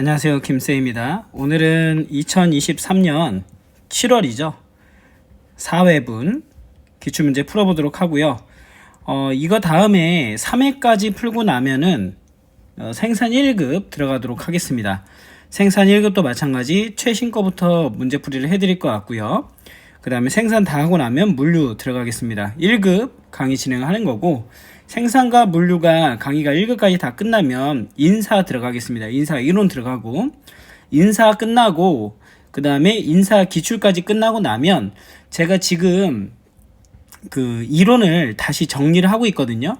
안녕하세요, 김쌤입니다. 오늘은 2023년 7월이죠. 4회분 기출문제 풀어보도록 하고요. 이거 다음에 3회까지 풀고 나면은 생산 1급 들어가도록 하겠습니다. 생산 1급도 마찬가지 최신 거부터 문제풀이를 해드릴 것 같고요. 그 다음에 생산 다 하고 나면 물류 들어가겠습니다. 1급 강의 진행하는 거고, 생산과 물류가 강의가 1급까지 다 끝나면 인사 들어가겠습니다. 인사 이론 들어가고, 인사 끝나고 그 다음에 인사 기출까지 끝나고 나면 제가 지금 그 이론을 다시 정리를 하고 있거든요.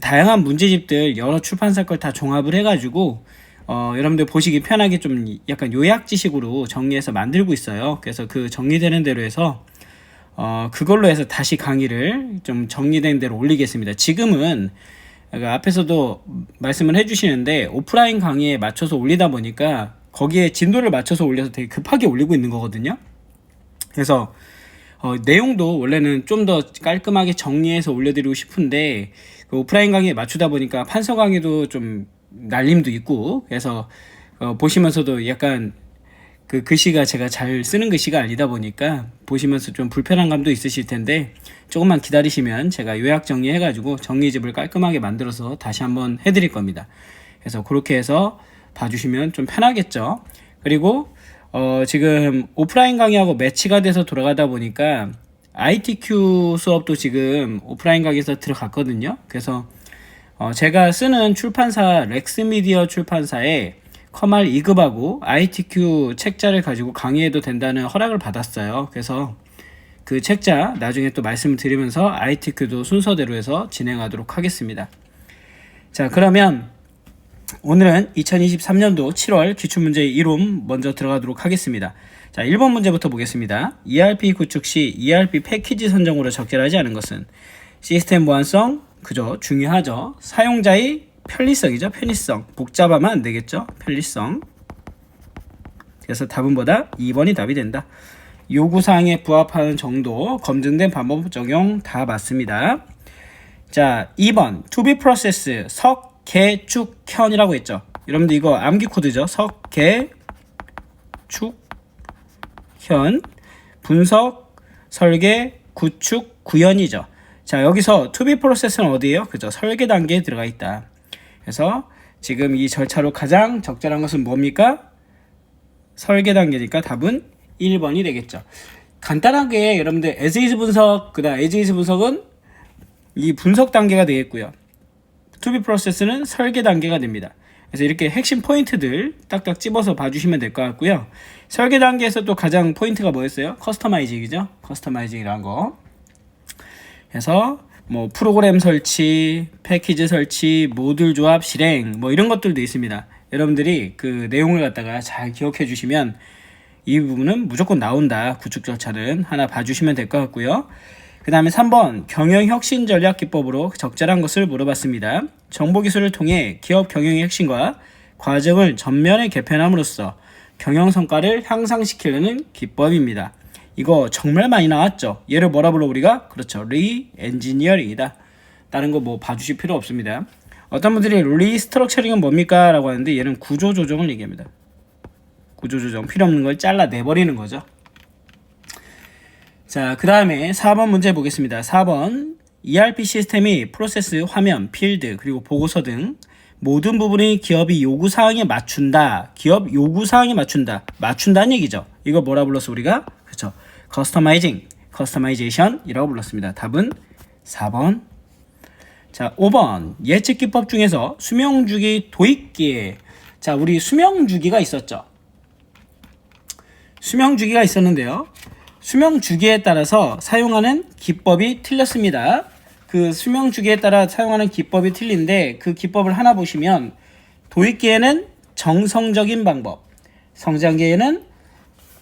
다양한 문제집들 여러 출판사 걸 다 종합을 해가지고 여러분들 보시기 편하게 좀 약간 요약지식으로 정리해서 만들고 있어요. 그래서 그 정리되는 대로 해서 그걸로 해서 다시 강의를 좀 정리된 대로 올리겠습니다. 지금은 앞에서도 말씀을 해주시는데 오프라인 강의에 맞춰서 올리다 보니까 거기에 진도를 맞춰서 올려서 되게 급하게 올리고 있는 거거든요. 그래서 내용도 원래는 좀 더 깔끔하게 정리해서 올려드리고 싶은데 그 오프라인 강의에 맞추다 보니까 판서 강의도 좀 날림도 있고, 그래서 보시면서도 약간 그 글씨가 제가 잘 쓰는 글씨가 아니다 보니까 보시면서 좀 불편한 감도 있으실 텐데 조금만 기다리시면 제가 요약 정리해가지고 정리집을 깔끔하게 만들어서 다시 한번 해드릴 겁니다. 그래서 그렇게 해서 봐주시면 좀 편하겠죠. 그리고 지금 오프라인 강의하고 매치가 돼서 돌아가다 보니까 ITQ 수업도 지금 오프라인 강의에서 들어갔거든요. 그래서 제가 쓰는 출판사 렉스미디어 출판사에 커말 2급하고 ITQ 책자를 가지고 강의해도 된다는 허락을 받았어요. 그래서 그 책자 나중에 또 말씀을 드리면서 ITQ도 순서대로 해서 진행하도록 하겠습니다. 자, 그러면 오늘은 2023년도 7월 기출문제 이론 먼저 들어가도록 하겠습니다. 자, 1번 문제부터 보겠습니다. ERP 구축 시 ERP 패키지 선정으로 적절하지 않은 것은 시스템 보안성, 그죠? 중요하죠. 사용자의 편리성이죠. 편리성. 복잡하면 안 되겠죠. 편리성. 그래서 답은 뭐다? 2번이 답이 된다. 요구사항에 부합하는 정도, 검증된 방법 적용 다 맞습니다. 자, 2번 to be process 석개축현이라고 했죠. 여러분들 이거 암기 코드죠. 석개축현 분석, 설계, 구축, 구현이죠. 자, 여기서 to be process는 어디예요? 그죠? 설계 단계에 들어가 있다. 그래서 지금 이 절차로 가장 적절한 것은 뭡니까? 설계 단계니까 답은 1번이 되겠죠. 간단하게 여러분들 as is 분석, 그 다음 as is 분석은 이 분석 단계가 되겠고요. to be process는 설계 단계가 됩니다. 그래서 이렇게 핵심 포인트들 딱딱 집어서 봐주시면 될 것 같고요. 설계 단계에서 또 가장 포인트가 뭐였어요? 커스터마이징이죠. 커스터마이징이라는 거. 그래서 뭐 프로그램 설치, 패키지 설치, 모듈 조합 실행 뭐 이런 것들도 있습니다. 여러분들이 그 내용을 갖다가 잘 기억해 주시면 이 부분은 무조건 나온다. 구축 절차는 하나 봐주시면 될 것 같고요. 그 다음에 3번 경영혁신 전략 기법으로 적절한 것을 물어봤습니다. 정보기술을 통해 기업 경영의 핵심과 과정을 전면에 개편함으로써 경영 성과를 향상시키려는 기법입니다. 이거 정말 많이 나왔죠. 얘를 뭐라 불러 우리가? 그렇죠. 리엔지니어링이다. 다른 거 뭐 봐주실 필요 없습니다. 어떤 분들이 리스트럭처링은 뭡니까? 라고 하는데 얘는 구조조정을 얘기합니다. 구조조정. 필요 없는 걸 잘라내버리는 거죠. 자, 그 다음에 4번 문제 보겠습니다. 4번 ERP 시스템이 프로세스, 화면, 필드, 그리고 보고서 등 모든 부분이 기업이 요구사항에 맞춘다. 기업 요구사항에 맞춘다. 맞춘다는 얘기죠. 이거 뭐라 불렀어 우리가? 그렇죠. 커스터마이징, 커스터마이제이션이라고 불렀습니다. 답은 4번. 자, 5번 예측기법 중에서 수명주기 도입기에, 자, 우리 수명주기가 있었죠. 수명주기가 있었는데요. 수명주기에 따라서 사용하는 기법이 틀렸습니다. 그 수명주기에 따라 사용하는 기법이 틀린데 그 기법을 하나 보시면 도입기에는 정성적인 방법, 성장기에는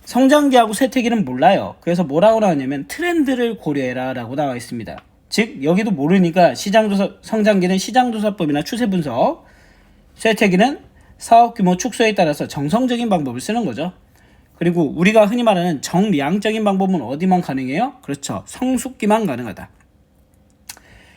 성장기하고 쇠퇴기는 몰라요. 그래서 뭐라고 나왔냐면 트렌드를 고려해라 라고 나와 있습니다. 즉 여기도 모르니까 시장조사, 성장기는 시장조사법이나 추세분석, 쇠퇴기는 사업규모 축소에 따라서 정성적인 방법을 쓰는 거죠. 그리고 우리가 흔히 말하는 정량적인 방법은 어디만 가능해요? 그렇죠. 성숙기만 가능하다.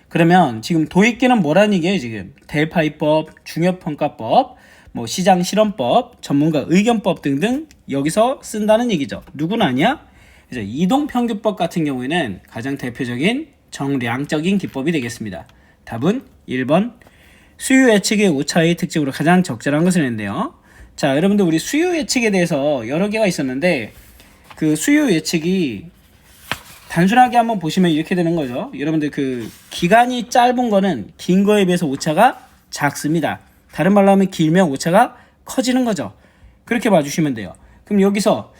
그러면 지금 도입기는 뭐라는 얘기예요? 지금 델파이법, 중요평가법, 뭐 시장 실험법, 전문가 의견법 등등 여기서 쓴다는 얘기죠. 누구는 아니야? 이제 이동평균법 같은 경우에는 가장 대표적인 정량적인 기법이 되겠습니다. 답은 1번 수요 예측의 오차의 특징으로 가장 적절한 것을 했는데요. 자, 여러분들 우리 수요 예측에 대해서 여러 개가 있었는데 그 수요 예측이 단순하게 한번 보시면 이렇게 되는 거죠. 여러분들 그 기간이 짧은 거는 긴 거에 비해서 오차가 작습니다. 다른 말로 하면 길면 오차가 커지는 거죠. 그렇게 봐주시면 돼요. 그럼 여기서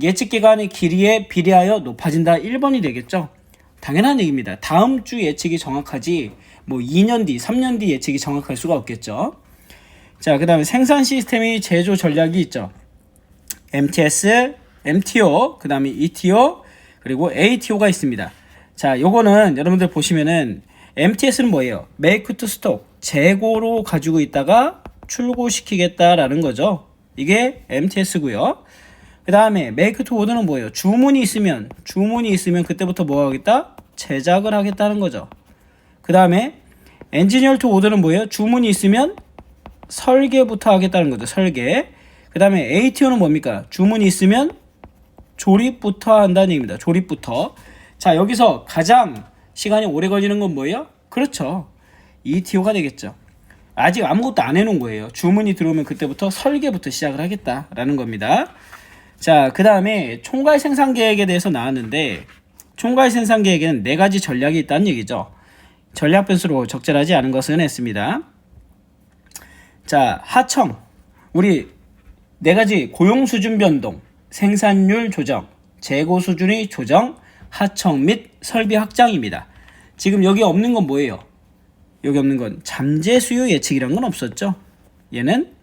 예측 기간의 길이에 비례하여 높아진다 1번이 되겠죠. 당연한 얘기입니다. 다음 주 예측이 정확하지 뭐 2년 뒤, 3년 뒤 예측이 정확할 수가 없겠죠. 자, 그 다음에 생산 시스템의 제조 전략이 있죠. MTS, MTO, 그 다음에 ETO, 그리고 ATO가 있습니다. 자, 요거는 여러분들 보시면은 MTS는 뭐예요? Make to Stock, 재고로 가지고 있다가 출고시키겠다라는 거죠. 이게 MTS고요. 그 다음에 Make to Order는 뭐예요? 주문이 있으면 그때부터 뭐 하겠다? 제작을 하겠다는 거죠. 그 다음에 Engineer to Order는 뭐예요? 주문이 있으면 설계부터 하겠다는 거죠. 설계. 그 다음에 ATO는 뭡니까? 주문이 있으면 조립부터 한다는 얘기입니다. 조립부터. 자, 여기서 가장 시간이 오래 걸리는 건 뭐예요? 그렇죠. ETO가 되겠죠. 아직 아무것도 안 해놓은 거예요. 주문이 들어오면 그때부터 설계부터 시작을 하겠다라는 겁니다. 자, 그 다음에 총괄 생산 계획에 대해서 나왔는데 총괄 생산 계획에는 4가지 전략이 있다는 얘기죠. 전략 변수로 적절하지 않은 것은 했습니다. 자, 하청. 우리 4가지 고용 수준 변동, 생산률 조정, 재고 수준의 조정, 하청 및 설비 확장입니다. 지금 여기 없는 건 뭐예요? 여기 없는 건 잠재 수요 예측이란 건 없었죠. 얘는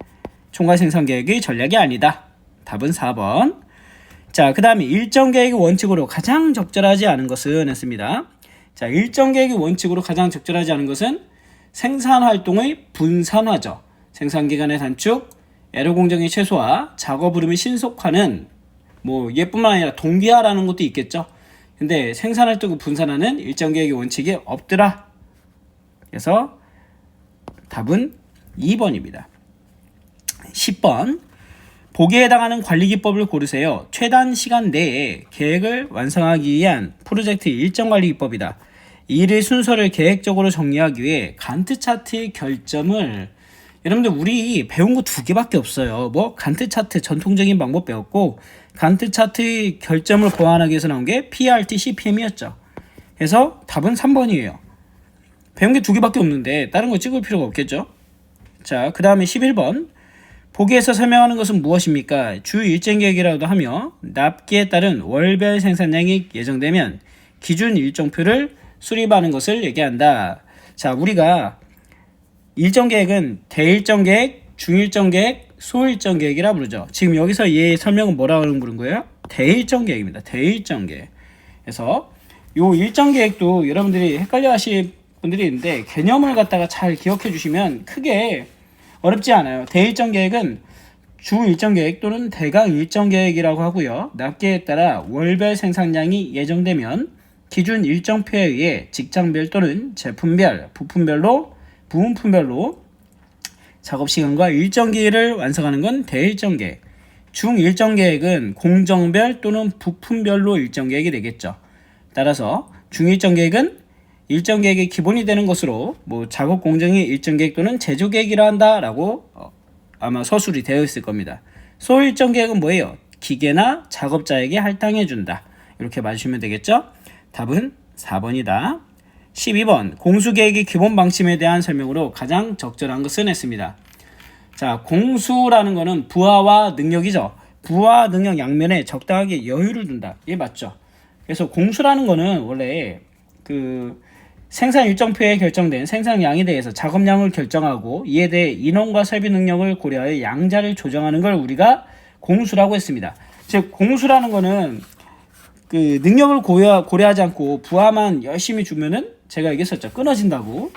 총괄 생산 계획의 전략이 아니다. 답은 4번. 자, 그 다음에 일정 계획의 원칙으로 가장 적절하지 않은 것은 했습니다. 자, 일정 계획의 원칙으로 가장 적절하지 않은 것은 생산 활동의 분산화죠. 생산 기간의 단축, 애로 공정의 최소화, 작업 흐름의 신속화는 뭐 얘뿐만 아니라 동기화라는 것도 있겠죠. 근데 생산 활동의 분산화는 일정 계획의 원칙이 없더라. 그래서 답은 2번입니다. 10번. 보기에 해당하는 관리 기법을 고르세요. 최단 시간 내에 계획을 완성하기 위한 프로젝트 일정 관리 기법이다. 일의 순서를 계획적으로 정리하기 위해 간트 차트의 결점을 여러분들 우리 배운 거 2개밖에 없어요. 뭐 간트 차트 전통적인 방법 배웠고 간트 차트의 결점을 보완하기 위해서 나온 게 PRT, CPM이었죠. 그래서 답은 3번이에요. 배운 게 2개밖에 없는데 다른 거 찍을 필요가 없겠죠. 자, 그 다음에 11번. 보기에서 설명하는 것은 무엇입니까? 주 일정 계획이라도 하며 납기에 따른 월별 생산량이 예정되면 기준 일정표를 수립하는 것을 얘기한다. 자, 우리가 일정 계획은 대일정 계획, 중일정 계획, 소일정 계획이라 부르죠. 지금 여기서 얘 설명은 뭐라고 부른 거예요? 대일정 계획입니다. 대일정 계획. 그래서 요 일정 계획도 여러분들이 헷갈려 하실 분들이 있는데 개념을 갖다가 잘 기억해 주시면 크게 어렵지 않아요. 대일정 계획은 주 일정 계획 또는 대강 일정 계획이라고 하고요. 납기에 따라 월별 생산량이 예정되면 기준 일정표에 의해 직장별 또는 제품별, 부품별로 작업 시간과 일정 기일을 완성하는 건 대일정 계획. 중일정 계획은 공정별 또는 부품별로 일정 계획이 되겠죠. 따라서 중일정 계획은 일정 계획의 기본이 되는 것으로 뭐 작업 공정의 일정 계획 또는 제조 계획이라 한다라고 아마 서술이 되어 있을 겁니다. 소일정 계획은 뭐예요? 기계나 작업자에게 할당해 준다. 이렇게 맞으시면 되겠죠? 답은 4번이다. 12번 공수 계획의 기본 방침에 대한 설명으로 가장 적절한 것은 했습니다. 자, 공수라는 거는 부하와 능력이죠. 부하 능력 양면에 적당하게 여유를 둔다. 이게 맞죠? 그래서 공수라는 거는 원래 그 생산 일정표에 결정된 생산량에 대해서 작업량을 결정하고 이에 대해 인원과 설비 능력을 고려하여 양자를 조정하는 걸 우리가 공수라고 했습니다. 즉 공수라는 거는 그 능력을 고려하지 않고 부하만 열심히 주면은 제가 얘기했었죠. 끊어진다고.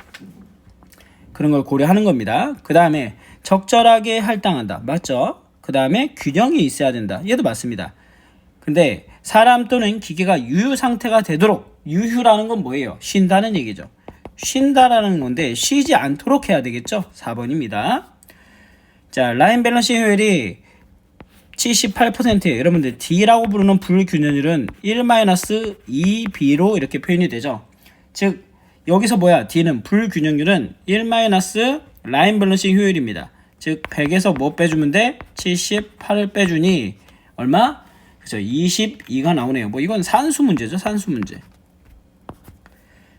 그런 걸 고려하는 겁니다. 그 다음에 적절하게 할당한다. 맞죠? 그 다음에 균형이 있어야 된다. 얘도 맞습니다. 근데 사람 또는 기계가 유휴 상태가 되도록, 유휴라는 건 뭐예요? 쉰다는 얘기죠. 쉰다라는 건데 쉬지 않도록 해야 되겠죠? 4번입니다. 자, 라인 밸런싱 효율이 78%예요. 여러분들 D라고 부르는 불균형률은 1-2B로 이렇게 표현이 되죠. 즉 여기서 뭐야? D는 불균형률은 1- 라인 밸런싱 효율입니다. 즉 100에서 뭐 빼주면 돼? 78을 빼주니 얼마? 그죠? 22가 나오네요. 뭐 이건 산수 문제죠. 산수 문제.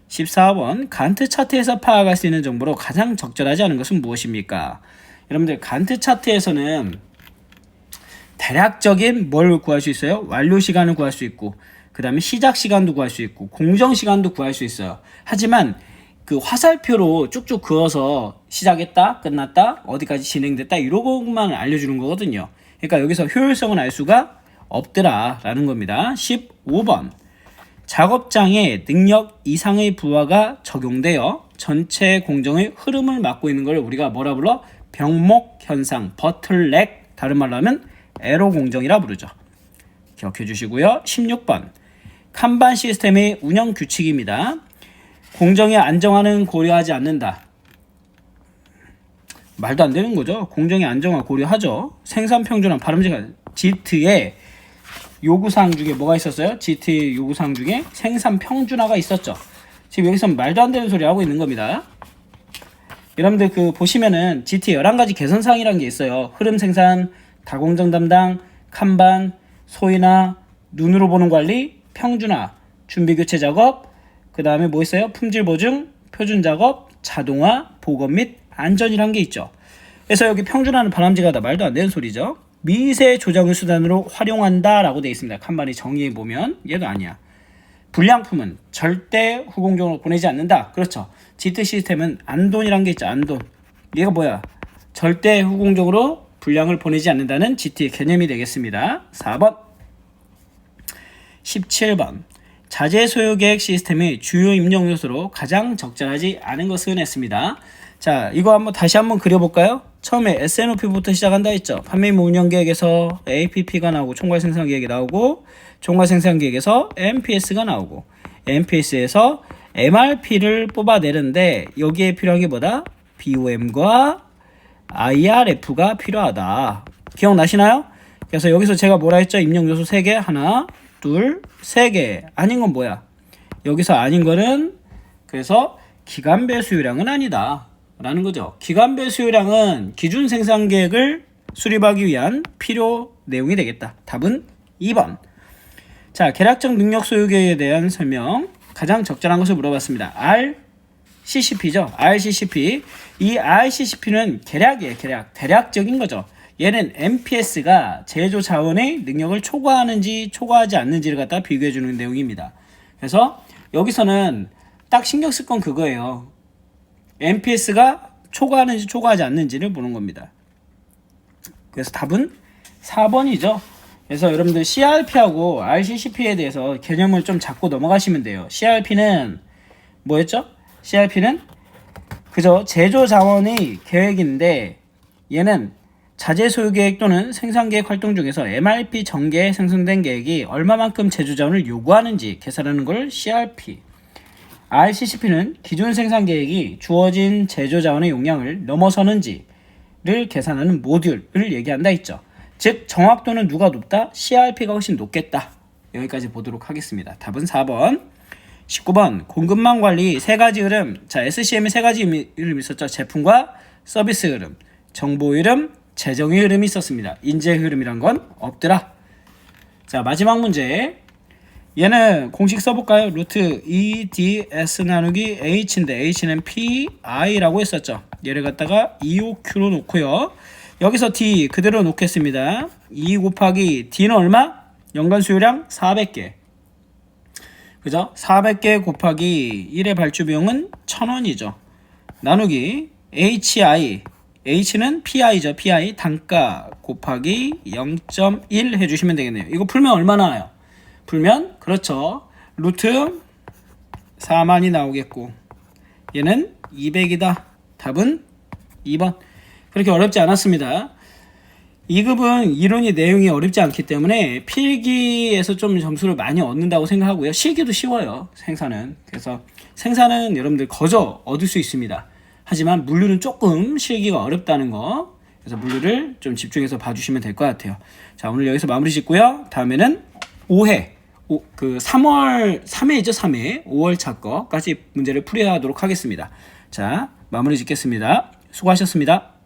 14번 간트 차트에서 파악할 수 있는 정보로 가장 적절하지 않은 것은 무엇입니까? 여러분들 간트 차트에서는 대략적인 뭘 구할 수 있어요? 완료 시간을 구할 수 있고 그 다음에 시작 시간도 구할 수 있고 공정 시간도 구할 수 있어요. 하지만 그 화살표로 쭉쭉 그어서 시작했다 끝났다 어디까지 진행됐다 이런 것만 알려주는 거거든요. 그러니까 여기서 효율성은 알 수가 없더라 라는 겁니다. 15번 작업장에 능력 이상의 부하가 적용되어 전체 공정의 흐름을 막고 있는 걸 우리가 뭐라 불러? 병목 현상, 버틀렉, 다른 말로 하면 에러 공정이라 부르죠. 기억해 주시고요. 16번 칸반 시스템의 운영 규칙입니다. 공정의 안정화는 고려하지 않는다. 말도 안 되는 거죠. 공정의 안정화 고려하죠. 생산 평준화 발음제가 GT의 요구사항 중에 뭐가 있었어요? GT 요구사항 중에 생산 평준화가 있었죠. 지금 여기서 말도 안 되는 소리 하고 있는 겁니다. 여러분들 그 보시면은 GT 11가지 개선사항이라는 게 있어요. 흐름 생산, 다공정 담당, 칸반, 소인화, 눈으로 보는 관리, 평준화, 준비 교체 작업, 그 다음에 뭐 있어요? 품질 보증, 표준 작업, 자동화, 보건 및 안전이란 게 있죠. 그래서 여기 평준화는 바람직하다 말도 안 되는 소리죠. 미세 조정의 수단으로 활용한다 라고 되어 있습니다. 칸반이 정의해 보면 얘도 아니야. 불량품은 절대 후공정으로 보내지 않는다. 그렇죠. GT 시스템은 안돈이란 게 있죠. 안돈. 얘가 뭐야? 절대 후공정으로 불량을 보내지 않는다는 GT의 개념이 되겠습니다. 4번 17번 자재 소요 계획 시스템의 주요 입력 요소로 가장 적절하지 않은 것은 했습니다. 자, 이거 다시 한번 그려볼까요? 처음에 S&OP부터 시작한다 했죠. 판매임무 운영 계획에서 APP가 나오고 총괄 생산 계획이 나오고 총괄 생산 계획에서 MPS가 나오고 MPS에서 MRP를 뽑아내는데 여기에 필요한 게 뭐다? BOM과 IRF가 필요하다. 기억나시나요? 그래서 여기서 제가 뭐라 했죠? 입력 요소 3개 하나 둘 3개 아닌 건 뭐야? 여기서 아닌 거는 그래서 기간별 수요량은 아니다 라는 거죠. 기간별 수요량은 기준 생산 계획을 수립하기 위한 필요 내용이 되겠다. 답은 2번. 자, 계략적 능력 소요 계획에 대한 설명. 가장 적절한 것을 물어봤습니다. RCCP죠. RCCP. 이 RCCP는 계략이에요. 계략. 대략적인 거죠. 얘는 MPS가 제조 자원의 능력을 초과하는지 초과하지 않는지를 갖다 비교해 주는 내용입니다. 그래서 여기서는 딱 신경 쓸 건 그거예요. MPS가 초과하는지 초과하지 않는지를 보는 겁니다. 그래서 답은 4번이죠. 그래서 여러분들 CRP하고 RCCP에 대해서 개념을 좀 잡고 넘어가시면 돼요. CRP는 뭐였죠? CRP는 그저 제조 자원의 계획인데 얘는 자재 소요 계획 또는 생산 계획 활동 중에서 MRP 전개에 생성된 계획이 얼마만큼 제조 자원을 요구하는지 계산하는 걸 CRP. RCCP는 기존 생산 계획이 주어진 제조 자원의 용량을 넘어서는지를 계산하는 모듈을 얘기한다 했죠. 즉 정확도는 누가 높다? CRP가 훨씬 높겠다. 여기까지 보도록 하겠습니다. 답은 4번. 19번 공급망 관리 3가지 흐름. 자, SCM에 3가지 흐름이 있었죠. 제품과 서비스 흐름, 정보 흐름, 재정의 흐름이 있었습니다. 인재 흐름이란 건 없더라. 자, 마지막 문제. 얘는 공식 써볼까요? 루트 EDS 나누기 H인데 H는 PI라고 했었죠. 얘를 갖다가 EOQ로 놓고요. 여기서 D 그대로 놓겠습니다. 2 곱하기 D는 얼마? 연간 수요량 400개. 그죠? 400개 곱하기 1의 발주 비용은 1000원이죠. 나누기 HI. H는 PI죠. PI 단가 곱하기 0.1 해주시면 되겠네요. 이거 풀면 얼마 나와요? 풀면 그렇죠. 루트 4만이 나오겠고 얘는 200이다. 답은 2번. 그렇게 어렵지 않았습니다. 2급은 이론이 내용이 어렵지 않기 때문에 필기에서 좀 점수를 많이 얻는다고 생각하고요. 실기도 쉬워요. 생산은. 그래서 생산은 여러분들 거저 얻을 수 있습니다. 하지만 물류는 조금 실기가 어렵다는 거 그래서 물류를 좀 집중해서 봐주시면 될 것 같아요. 자, 오늘 여기서 마무리 짓고요. 다음에는 5회, 3회죠, 3회. 5월 차 거까지 문제를 풀이하도록 하겠습니다. 자, 마무리 짓겠습니다. 수고하셨습니다.